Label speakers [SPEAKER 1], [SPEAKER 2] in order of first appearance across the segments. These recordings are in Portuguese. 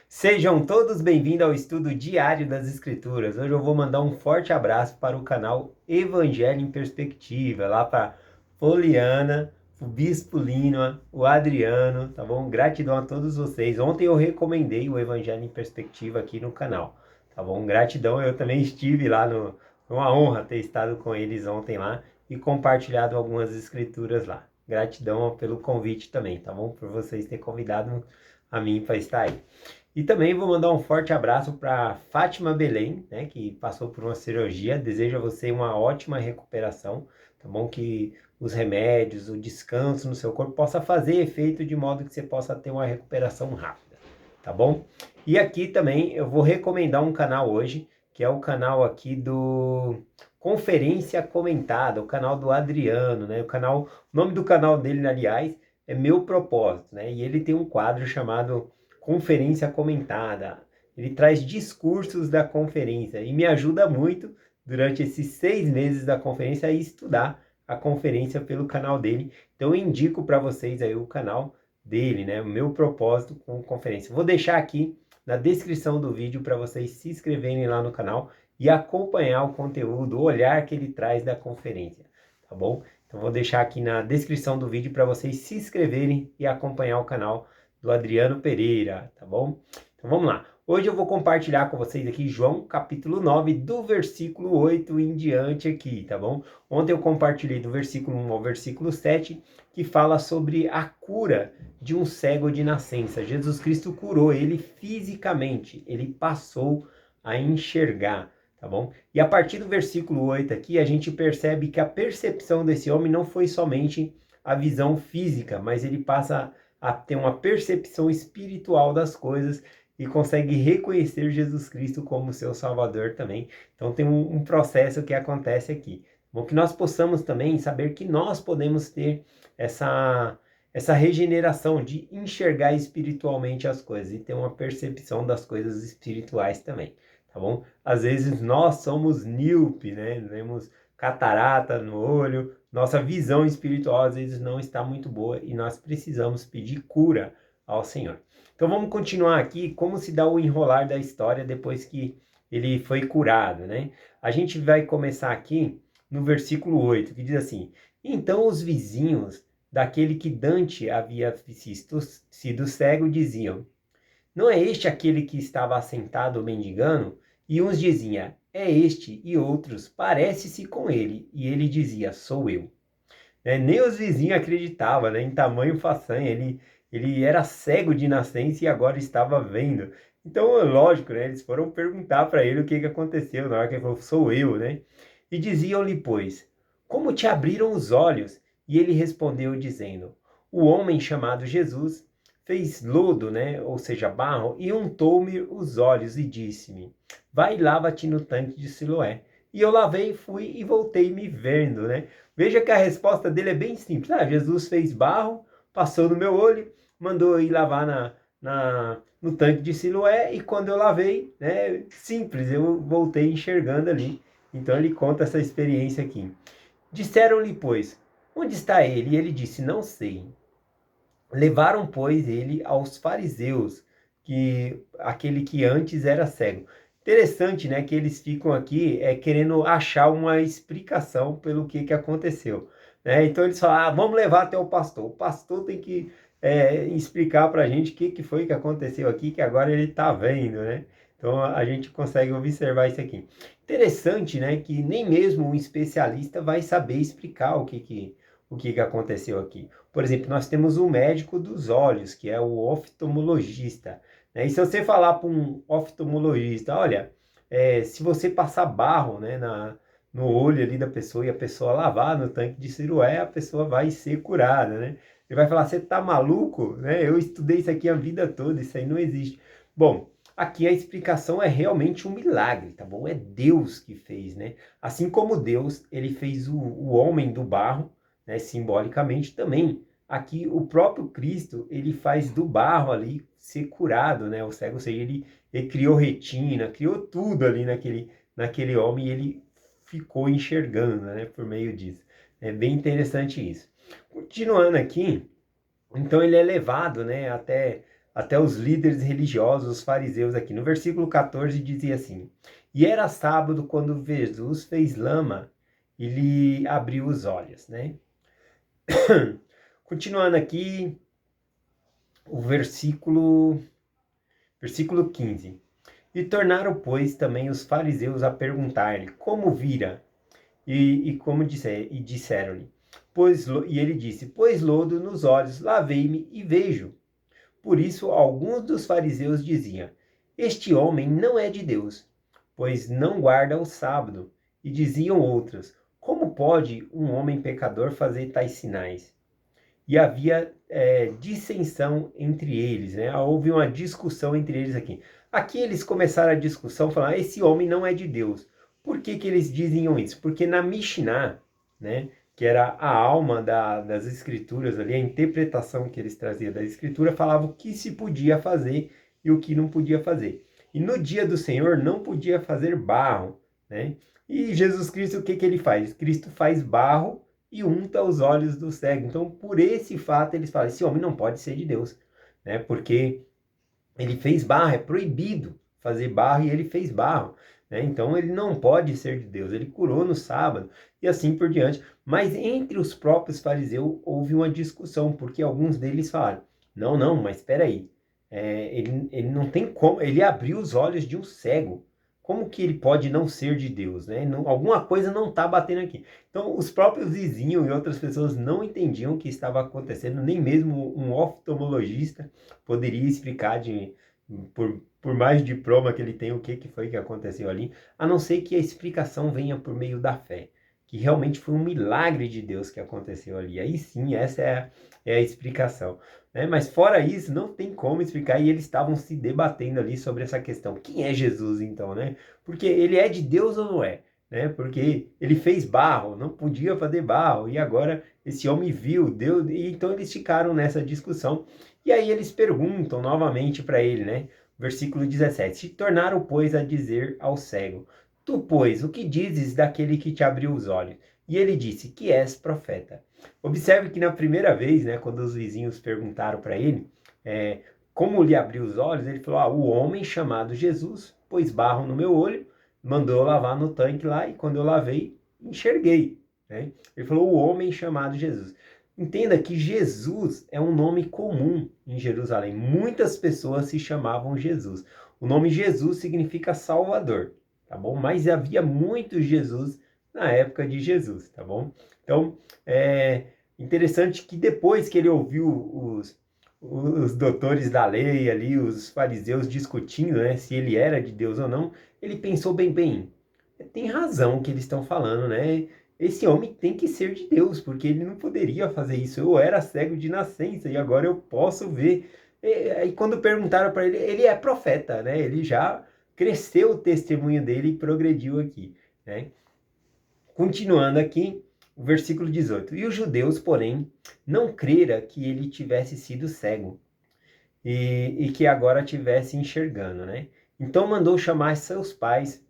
[SPEAKER 1] Sejam todos bem-vindos ao estudo diário das Escrituras. Hoje eu vou mandar um forte abraço para o canal Evangelho em Perspectiva, lá para Poliana, o Bispo Lino, o Adriano, tá bom? Gratidão a todos vocês. Ontem eu recomendei o Evangelho em Perspectiva aqui no canal, tá bom? Gratidão, eu também estive lá uma honra ter estado com eles ontem lá e compartilhado algumas escrituras lá. Gratidão pelo convite também, tá bom? Por vocês terem convidado a mim para estar aí. E também vou mandar um forte abraço para Fátima Belém, né, que passou por uma cirurgia. Desejo a você uma ótima recuperação, tá bom? Que os remédios, o descanso no seu corpo possa fazer efeito de modo que você possa ter uma recuperação rápida, tá bom? E aqui também eu vou recomendar um canal hoje, que é o canal aqui do Conferência Comentada, o canal do Adriano, né? O nome do canal dele, aliás, é Meu Propósito, né? E ele tem um quadro chamado Conferência Comentada. Ele traz discursos da conferência e me ajuda muito durante esses 6 meses da conferência a estudar a conferência pelo canal dele. Então eu indico para vocês aí o canal dele, né? O Meu Propósito com Conferência. Vou deixar aqui na descrição do vídeo para vocês se inscreverem lá no canal e acompanhar o conteúdo, o olhar que ele traz da conferência, tá bom? Então vou deixar aqui na descrição do vídeo para vocês se inscreverem e acompanhar o canal do Adriano Pereira, tá bom? Então vamos lá. Hoje eu vou compartilhar com vocês aqui João capítulo 9, do versículo 8 em diante aqui, tá bom? Ontem eu compartilhei do versículo 1 ao versículo 7, que fala sobre a cura de um cego de nascença. Jesus Cristo curou ele fisicamente, ele passou a enxergar, tá bom? E a partir do versículo 8 aqui, a gente percebe que a percepção desse homem não foi somente a visão física, mas ele passa a ter uma percepção espiritual das coisas e consegue reconhecer Jesus Cristo como seu Salvador também. Então tem um processo que acontece aqui. Bom, que nós possamos também saber que nós podemos ter essa regeneração de enxergar espiritualmente as coisas e ter uma percepção das coisas espirituais também, tá bom? Às vezes nós somos míope, né? Temos catarata no olho, nossa visão espiritual às vezes não está muito boa e nós precisamos pedir cura ao Senhor. Então vamos continuar aqui como se dá o enrolar da história depois que ele foi curado, né? A gente vai começar aqui no versículo 8, que diz assim: Então os vizinhos daquele que Dante havia sido cego diziam: Não é este aquele que estava assentado mendigando? E uns diziam: É este, e outros: Parece-se com ele. E ele dizia: Sou eu. Nem os vizinhos acreditavam, né, em tamanho façanha. Ele era cego de nascença e agora estava vendo. Então, lógico, né, eles foram perguntar para ele o que aconteceu. Na hora que ele falou, sou eu, né? E diziam-lhe, pois, como te abriram os olhos? E ele respondeu, dizendo, o homem chamado Jesus fez lodo, né, ou seja, barro, e untou-me os olhos e disse-me, vai e lava-te no tanque de Siloé. E eu lavei, fui e voltei me vendo, né? Veja que a resposta dele é bem simples. Jesus fez barro, passou no meu olho, mandou ir lavar no tanque de Siloé e quando eu lavei, né, simples, eu voltei enxergando ali. Então ele conta essa experiência aqui. Disseram-lhe, pois, onde está ele? E ele disse, não sei. Levaram, pois, ele aos fariseus, aquele que antes era cego. Interessante, né, que eles ficam aqui querendo achar uma explicação pelo que aconteceu. Né? Então eles falam, vamos levar até o pastor. O pastor tem que explicar para a gente o que foi que aconteceu aqui, que agora ele está vendo, né? Então a gente consegue observar isso aqui. Interessante, né, que nem mesmo um especialista vai saber explicar o que aconteceu aqui. Por exemplo, nós temos o médico dos olhos, que é o oftalmologista. Né? E se você falar para um oftalmologista, olha, se você passar barro, né, no olho ali da pessoa e a pessoa lavar no tanque de Siloé, a pessoa vai ser curada, né? Ele vai falar, você tá maluco? Né? Eu estudei isso aqui a vida toda, isso aí não existe. Bom, aqui a explicação é realmente um milagre, tá bom? É Deus que fez, né? Assim como Deus, ele fez o homem do barro, né, simbolicamente também. Aqui o próprio Cristo, ele faz do barro ali ser curado, né, o cego, ou seja, ele criou retina, criou tudo ali naquele homem e ele ficou enxergando, né, por meio disso. É bem interessante isso. Continuando aqui, então ele é levado, né, até os líderes religiosos, os fariseus aqui. No versículo 14 dizia assim: E era sábado quando Jesus fez lama e lhe abriu os olhos, né? Continuando aqui, o versículo 15. E tornaram, pois, também os fariseus a perguntar-lhe como vira, e disseram-lhe, e ele disse, pois lodo nos olhos, lavei-me e vejo. Por isso, alguns dos fariseus diziam, este homem não é de Deus, pois não guarda o sábado. E diziam outros, como pode um homem pecador fazer tais sinais? E havia dissensão entre eles, né? Houve uma discussão entre eles aqui. Aqui eles começaram a discussão, falando, esse homem não é de Deus. Por que que eles diziam isso? Porque na Mishnah, né, que era a alma das escrituras ali, a interpretação que eles traziam da escritura, falava o que se podia fazer e o que não podia fazer. E no dia do Senhor não podia fazer barro, né? E Jesus Cristo, o que que ele faz? Cristo faz barro e unta os olhos do cego. Então, por esse fato, eles falam, esse homem não pode ser de Deus, né? Porque ele fez barro, é proibido fazer barro e ele fez barro, né? Então, ele não pode ser de Deus. Ele curou no sábado e assim por diante. Mas entre os próprios fariseus houve uma discussão, porque alguns deles falaram, não, mas espera aí, ele não tem como, ele abriu os olhos de um cego. Como que ele pode não ser de Deus, né? Não, alguma coisa não está batendo aqui. Então, os próprios vizinhos e outras pessoas não entendiam o que estava acontecendo, nem mesmo um oftalmologista poderia explicar por mais diploma que ele tem o que foi que aconteceu ali, a não ser que a explicação venha por meio da fé, que realmente foi um milagre de Deus que aconteceu ali. Aí sim, essa é a explicação. Né? Mas fora isso, não tem como explicar, e eles estavam se debatendo ali sobre essa questão. Quem é Jesus então, né? Porque ele é de Deus ou não é? Né? Porque ele fez barro, não podia fazer barro, e agora esse homem viu, Deus, e então eles ficaram nessa discussão, e aí eles perguntam novamente para ele, né? Versículo 17, se tornaram, pois, a dizer ao cego, tu, pois, o que dizes daquele que te abriu os olhos? E ele disse, que és profeta. Observe que na primeira vez, né, quando os vizinhos perguntaram para ele como lhe abriu os olhos, ele falou, o homem chamado Jesus pôs barro no meu olho, mandou eu lavar no tanque lá, e quando eu lavei, enxerguei. Né? Ele falou, o homem chamado Jesus. Entenda que Jesus é um nome comum em Jerusalém. Muitas pessoas se chamavam Jesus. O nome Jesus significa Salvador, tá bom? Mas havia muitos Jesus na época de Jesus, tá bom? Então, é interessante que depois que ele ouviu os doutores da lei ali, os fariseus discutindo, né, se ele era de Deus ou não, ele pensou bem, tem razão o que eles estão falando, né? Esse homem tem que ser de Deus, porque ele não poderia fazer isso. Eu era cego de nascença e agora eu posso ver. E aí quando perguntaram para ele, ele é profeta, né? Ele já cresceu o testemunho dele e progrediu aqui, né? Continuando aqui, o versículo 18. E os judeus, porém, não crera que ele tivesse sido cego e que agora estivesse enxergando, né? Então mandou chamar seus pais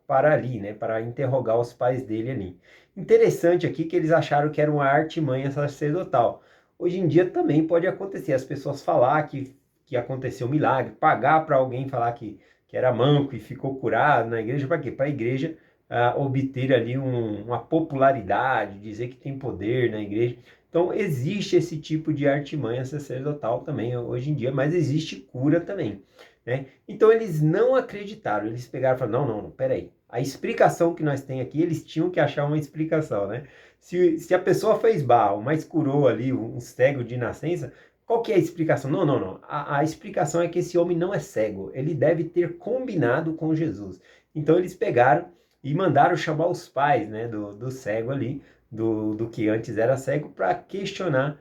[SPEAKER 1] para ali, né? Para interrogar os pais dele ali. Interessante aqui que eles acharam que era uma artimanha sacerdotal. Hoje em dia também pode acontecer as pessoas falar que aconteceu um milagre, pagar para alguém falar que era manco e ficou curado na igreja, para quê? Para a igreja obter ali uma popularidade, dizer que tem poder na igreja. Então, existe esse tipo de artimanha sacerdotal também hoje em dia, mas existe cura também, né? Então, eles não acreditaram, eles pegaram e falaram, não, peraí, a explicação que nós temos aqui, eles tinham que achar uma explicação, né? Se a pessoa fez barro, mas curou ali um cego de nascença, qual que é a explicação? Não. A explicação é que esse homem não é cego, ele deve ter combinado com Jesus. Então, eles pegaram e mandaram chamar os pais, né, do cego ali, do que antes era cego, para questionar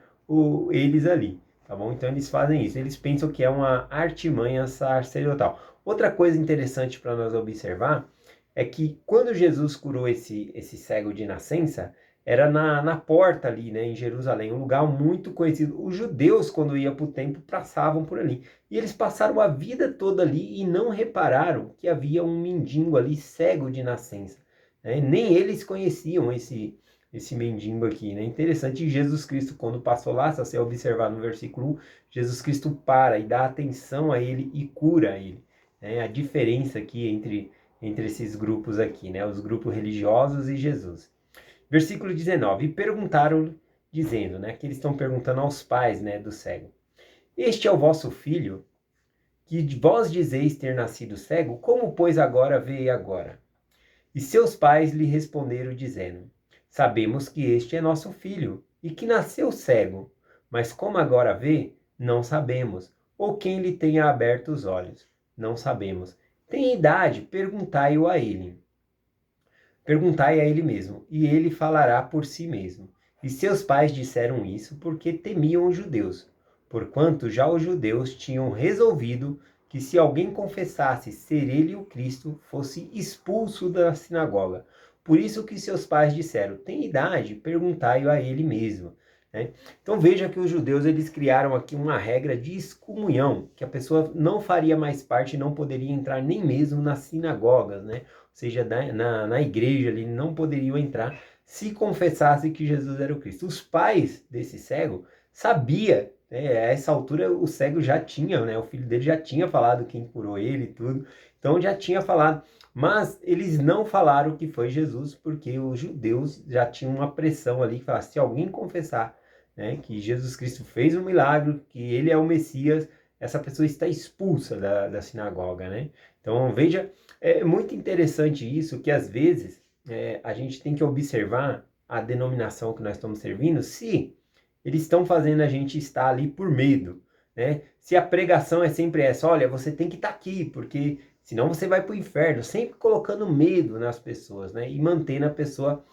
[SPEAKER 1] eles ali, tá bom? Então eles fazem isso, eles pensam que é uma artimanha sacerdotal. Outra coisa interessante para nós observar é que quando Jesus curou esse cego de nascença, era na porta ali, né, em Jerusalém, um lugar muito conhecido. Os judeus, quando iam para o templo, passavam por ali. E eles passaram a vida toda ali e não repararam que havia um mendigo ali, cego de nascença. Né? Nem eles conheciam esse mendigo aqui, né? Interessante, Jesus Cristo, quando passou lá, se você observar no versículo 1, Jesus Cristo para e dá atenção a ele e cura ele, né? A diferença aqui entre esses grupos aqui, né? Os grupos religiosos e Jesus. Versículo 19, e perguntaram, dizendo, né? Que eles estão perguntando aos pais, né, do cego. Este é o vosso filho, que vós dizeis ter nascido cego? Como, pois, agora vê agora? E seus pais lhe responderam, dizendo, sabemos que este é nosso filho, e que nasceu cego, mas como agora vê, não sabemos, ou quem lhe tenha aberto os olhos, não sabemos. Tem idade, perguntai-o a ele. Perguntai a ele mesmo, e ele falará por si mesmo. E seus pais disseram isso porque temiam os judeus, porquanto já os judeus tinham resolvido que se alguém confessasse ser ele o Cristo, fosse expulso da sinagoga. Por isso que seus pais disseram, tem idade, perguntai-o a ele mesmo. Né? Então veja que os judeus eles criaram aqui uma regra de excomunhão, que a pessoa não faria mais parte, não poderia entrar nem mesmo nas sinagogas, né? Ou seja, na igreja ali, não poderiam entrar se confessasse que Jesus era o Cristo. Os pais desse cego sabiam, né, a essa altura o cego já tinha, né, o filho dele já tinha falado quem curou ele e tudo, então já tinha falado, mas eles não falaram que foi Jesus, porque os judeus já tinham uma pressão ali, que falasse, se alguém confessar, né, que Jesus Cristo fez um milagre, que ele é o Messias, essa pessoa está expulsa da sinagoga, né? Então veja, é muito interessante isso, que às vezes a gente tem que observar a denominação que nós estamos servindo, se eles estão fazendo a gente estar ali por medo, né? Se a pregação é sempre essa, olha, você tem que estar aqui, porque senão você vai para o inferno, sempre colocando medo nas pessoas, né? E mantendo a pessoa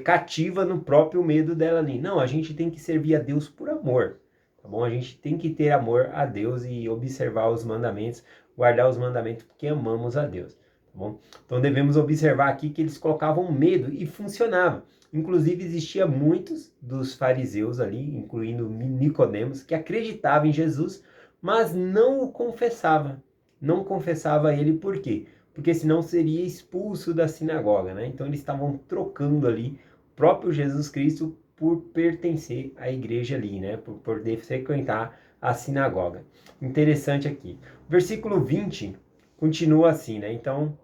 [SPEAKER 1] cativa no próprio medo dela ali. Não, a gente tem que servir a Deus por amor, tá bom? A gente tem que ter amor a Deus e observar os mandamentos, guardar os mandamentos porque amamos a Deus, tá bom? Então devemos observar aqui que eles colocavam medo e funcionava. Inclusive existia muitos dos fariseus ali, incluindo Nicodemos, que acreditavam em Jesus, mas não o confessava. Não confessava ele por quê? Porque senão seria expulso da sinagoga, né? Então eles estavam trocando ali o próprio Jesus Cristo por pertencer à igreja ali, né? Por poder frequentar a sinagoga. Interessante aqui. Versículo 20 continua assim, né? Então,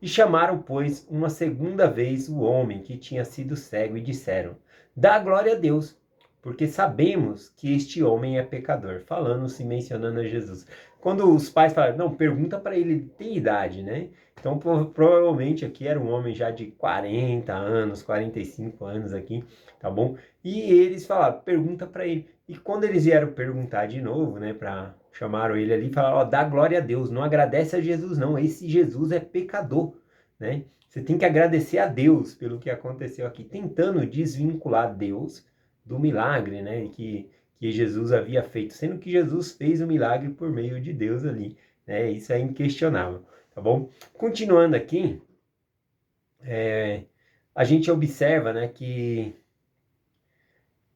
[SPEAKER 1] e chamaram, pois, uma segunda vez o homem que tinha sido cego e disseram, dá glória a Deus, porque sabemos que este homem é pecador. Falando-se, mencionando a Jesus. Quando os pais falaram, não, pergunta para ele, ele tem idade, né? Então, provavelmente aqui era um homem já de 40 anos, 45 anos aqui, tá bom? E eles falaram, pergunta para ele. E quando eles vieram perguntar de novo, né, chamaram ele ali e falaram, ó, dá glória a Deus, não agradece a Jesus não, esse Jesus é pecador, né? Você tem que agradecer a Deus pelo que aconteceu aqui, tentando desvincular Deus do milagre, né, que Jesus havia feito, sendo que Jesus fez o milagre por meio de Deus ali, né? Isso é inquestionável, tá bom? Continuando aqui, a gente observa, né, que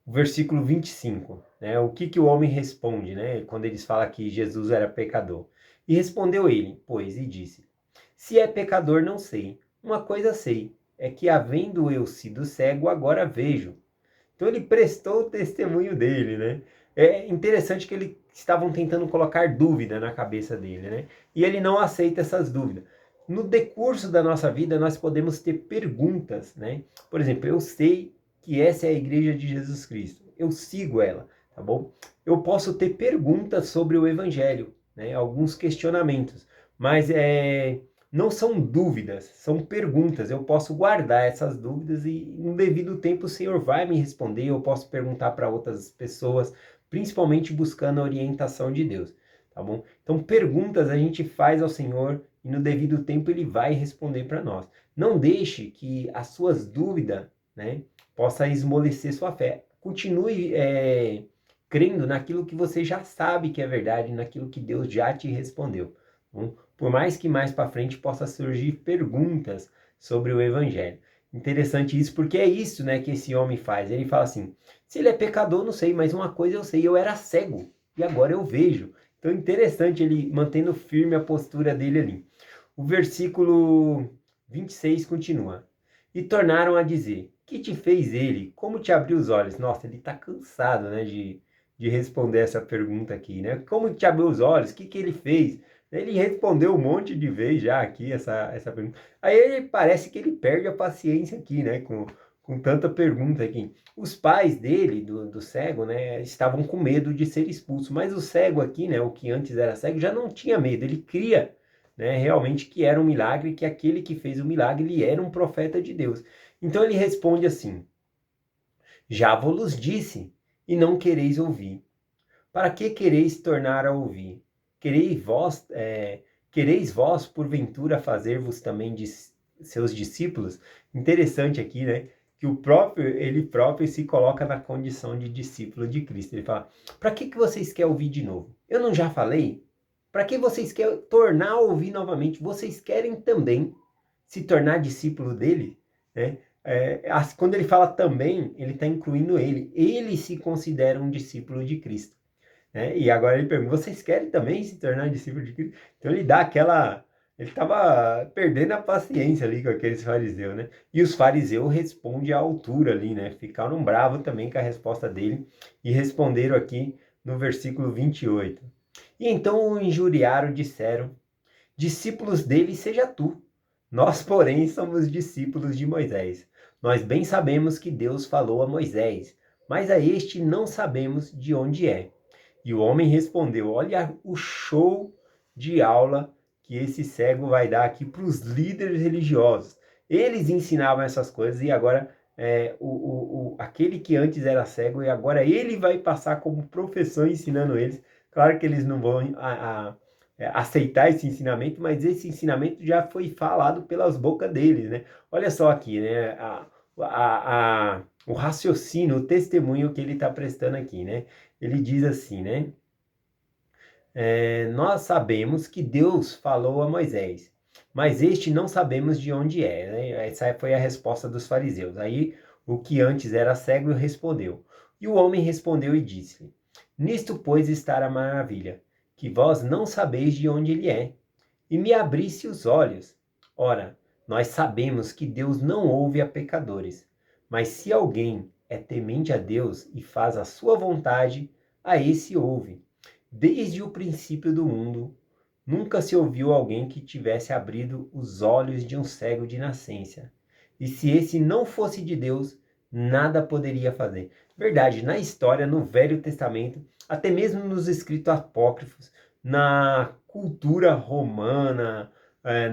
[SPEAKER 1] o versículo 25, né, o que o homem responde, né, quando eles falam que Jesus era pecador. E respondeu ele, pois, e disse, se é pecador não sei, uma coisa sei, é que havendo eu sido cego, agora vejo. Então ele prestou o testemunho dele, né? É interessante que eles estavam tentando colocar dúvida na cabeça dele, né? E ele não aceita essas dúvidas. No decurso da nossa vida, nós podemos ter perguntas, né? Por exemplo, eu sei que essa é a igreja de Jesus Cristo. Eu sigo ela, tá bom? Eu posso ter perguntas sobre o evangelho, né? Alguns questionamentos, mas não são dúvidas, são perguntas. Eu posso guardar essas dúvidas e no devido tempo o Senhor vai me responder. Eu posso perguntar para outras pessoas, principalmente buscando a orientação de Deus, tá bom? Então perguntas a gente faz ao Senhor e no devido tempo Ele vai responder para nós. Não deixe que as suas dúvidas, né, possa esmorecer sua fé. Continue crendo naquilo que você já sabe que é verdade, naquilo que Deus já te respondeu. Tá bom? Por mais que mais para frente possa surgir perguntas sobre o evangelho. Interessante isso, porque é isso, né, que esse homem faz. Ele fala assim, se ele é pecador, não sei, mas uma coisa eu sei, eu era cego e agora eu vejo. Então interessante ele mantendo firme a postura dele ali. O versículo 26 continua. E tornaram a dizer: que te fez ele? Como te abriu os olhos? Nossa, ele está cansado, né, de responder essa pergunta aqui, né? Como te abriu os olhos? O que ele fez? Ele respondeu um monte de vezes já aqui essa pergunta. Aí ele parece que ele perde a paciência aqui, né? Com tanta pergunta aqui. Os pais dele, do cego, né, estavam com medo de ser expulso. Mas o cego aqui, né, o que antes era cego, já não tinha medo. Ele cria, né, realmente que era um milagre, que aquele que fez o milagre, ele era um profeta de Deus. Então ele responde assim: já vos disse, e não quereis ouvir. Para que quereis tornar a ouvir? Quereis vós, porventura, fazer-vos também de seus discípulos? Interessante aqui, né? Que ele próprio se coloca na condição de discípulo de Cristo. Ele fala: para que vocês querem ouvir de novo? Eu não já falei? Para que vocês querem tornar a ouvir novamente? Vocês querem também se tornar discípulo dele? Né? Quando ele fala também, ele está incluindo ele. Ele se considera um discípulo de Cristo. Né? E agora ele pergunta: vocês querem também se tornar discípulo de Cristo? Então ele dá aquela. Ele estava perdendo a paciência ali com aqueles fariseus, né? E os fariseus respondem à altura ali, né? Ficaram bravos também com a resposta dele e responderam aqui no versículo 28. E então o injuriaram, disseram: discípulos dele seja tu. Nós, porém, somos discípulos de Moisés. Nós bem sabemos que Deus falou a Moisés, mas a este não sabemos de onde é. E o homem respondeu: olha o show de aula que esse cego vai dar aqui para os líderes religiosos. Eles ensinavam essas coisas e agora aquele que antes era cego e agora ele vai passar como professor ensinando eles. Claro que eles não vão aceitar esse ensinamento, mas esse ensinamento já foi falado pelas bocas deles, né? Olha só aqui, né? O raciocínio, o testemunho que ele está prestando aqui, né? Ele diz assim, né? Nós sabemos que Deus falou a Moisés, mas este não sabemos de onde é, né? Essa foi a resposta dos fariseus. Aí o que antes era cego respondeu. E o homem respondeu e disse: nisto, pois, está a maravilha, que vós não sabeis de onde ele é, e me abrisse os olhos. Ora, nós sabemos que Deus não ouve a pecadores, mas se alguém é temente a Deus e faz a sua vontade, a esse ouve. Desde o princípio do mundo, nunca se ouviu alguém que tivesse abrido os olhos de um cego de nascença. E se esse não fosse de Deus, nada poderia fazer. Verdade, na história, no Velho Testamento, até mesmo nos escritos apócrifos, na cultura romana,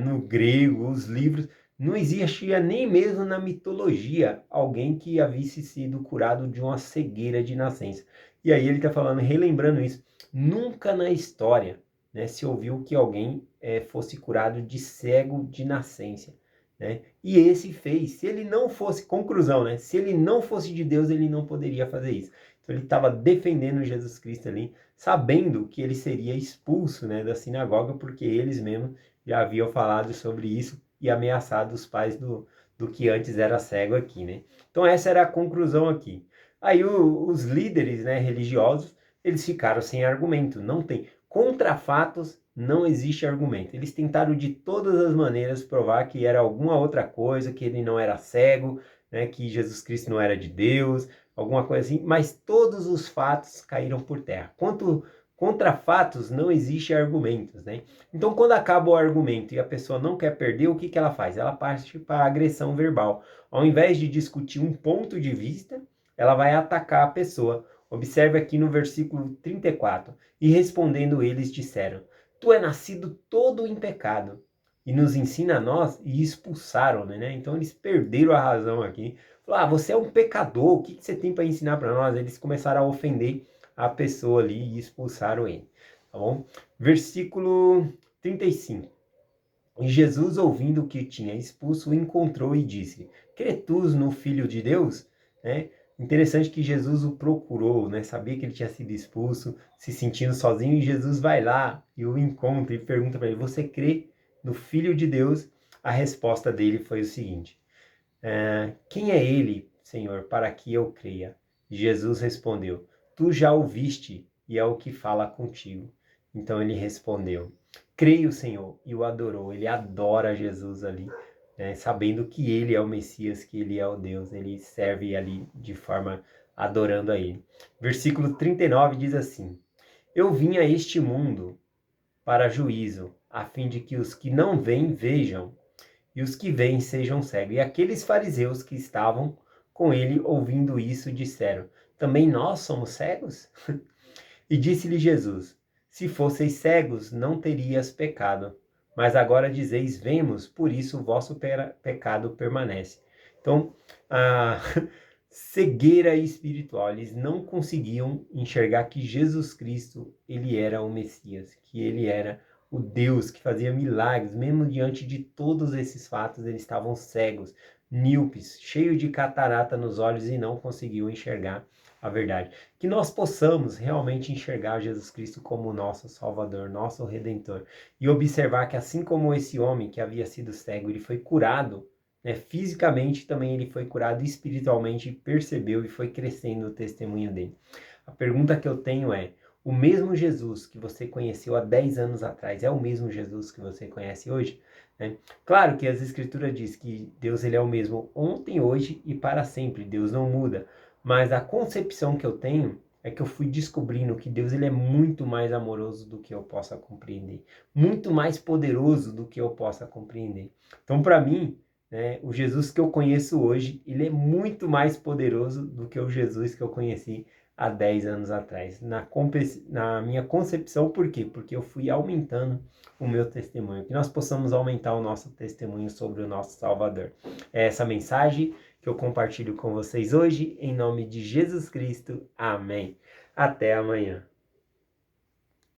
[SPEAKER 1] no grego, os livros, não existia nem mesmo na mitologia alguém que havia sido curado de uma cegueira de nascença. E aí ele está falando, relembrando isso, nunca na história, né, se ouviu que alguém fosse curado de cego de nascença. Né? E esse fez, se ele não fosse, conclusão, né? Se ele não fosse de Deus, ele não poderia fazer isso. Então ele estava defendendo Jesus Cristo ali, sabendo que ele seria expulso, né, da sinagoga, porque eles mesmos já haviam falado sobre isso e ameaçado os pais do que antes era cego aqui, né? Então essa era a conclusão aqui. Aí os líderes, né, religiosos, eles ficaram sem argumento, não tem. Contra fatos não existe argumento. Eles tentaram de todas as maneiras provar que era alguma outra coisa, que ele não era cego, né, que Jesus Cristo não era de Deus, alguma coisa assim, mas todos os fatos caíram por terra. Contra fatos não existe argumentos, né? Então, quando acaba o argumento e a pessoa não quer perder, o que ela faz? Ela parte para a agressão verbal. Ao invés de discutir um ponto de vista, ela vai atacar a pessoa. Observe aqui no versículo 34. E respondendo eles disseram: tu é nascido todo em pecado e nos ensina a nós, e expulsaram, né? Então eles perderam a razão aqui. Falaram: você é um pecador, o que você tem para ensinar para nós? Eles começaram a ofender a pessoa ali e expulsaram ele, tá bom? Versículo 35. E Jesus, ouvindo que tinha expulso, o encontrou e disse: cretus no Filho de Deus? Né? Interessante que Jesus o procurou, né? Sabia que ele tinha sido expulso, se sentindo sozinho, e Jesus vai lá e o encontra e pergunta para ele: você crê no Filho de Deus? A resposta dele foi o seguinte: quem é ele, Senhor, para que eu creia? Jesus respondeu: tu já o viste e é o que fala contigo. Então ele respondeu: creio, Senhor, e o adorou. Ele adora Jesus ali, né, sabendo que ele é o Messias, que ele é o Deus, ele serve ali de forma adorando a ele. Versículo 39 diz assim: Eu vim a este mundo para juízo, a fim de que os que não veem vejam, e os que veem sejam cegos. E aqueles fariseus que estavam com ele ouvindo isso disseram: Também nós somos cegos? E disse-lhe Jesus: Se fosseis cegos, não terias pecado. Mas agora dizeis: Vemos, por isso o vosso pecado permanece. Então, a cegueira espiritual, eles não conseguiam enxergar que Jesus Cristo, ele era o Messias, que ele era o Deus que fazia milagres, mesmo diante de todos esses fatos, eles estavam cegos, míopes, cheios de catarata nos olhos e não conseguiam enxergar a verdade. Que nós possamos realmente enxergar Jesus Cristo como nosso Salvador, nosso Redentor, e observar que assim como esse homem que havia sido cego, ele foi curado, né, fisicamente também ele foi curado espiritualmente, percebeu e foi crescendo o testemunho dele. A pergunta que eu tenho é: o mesmo Jesus que você conheceu há 10 anos atrás é o mesmo Jesus que você conhece hoje? Né? Claro que as Escrituras diz que Deus ele é o mesmo ontem, hoje e para sempre. Deus não muda. Mas a concepção que eu tenho é que eu fui descobrindo que Deus ele é muito mais amoroso do que eu possa compreender, muito mais poderoso do que eu possa compreender. Então, para mim, né, o Jesus que eu conheço hoje, ele é muito mais poderoso do que o Jesus que eu conheci há 10 anos atrás. Na minha concepção, por quê? Porque eu fui aumentando o meu testemunho. Que nós possamos aumentar o nosso testemunho sobre o nosso Salvador. É essa mensagem que eu compartilho com vocês hoje, em nome de Jesus Cristo. Amém. Até amanhã.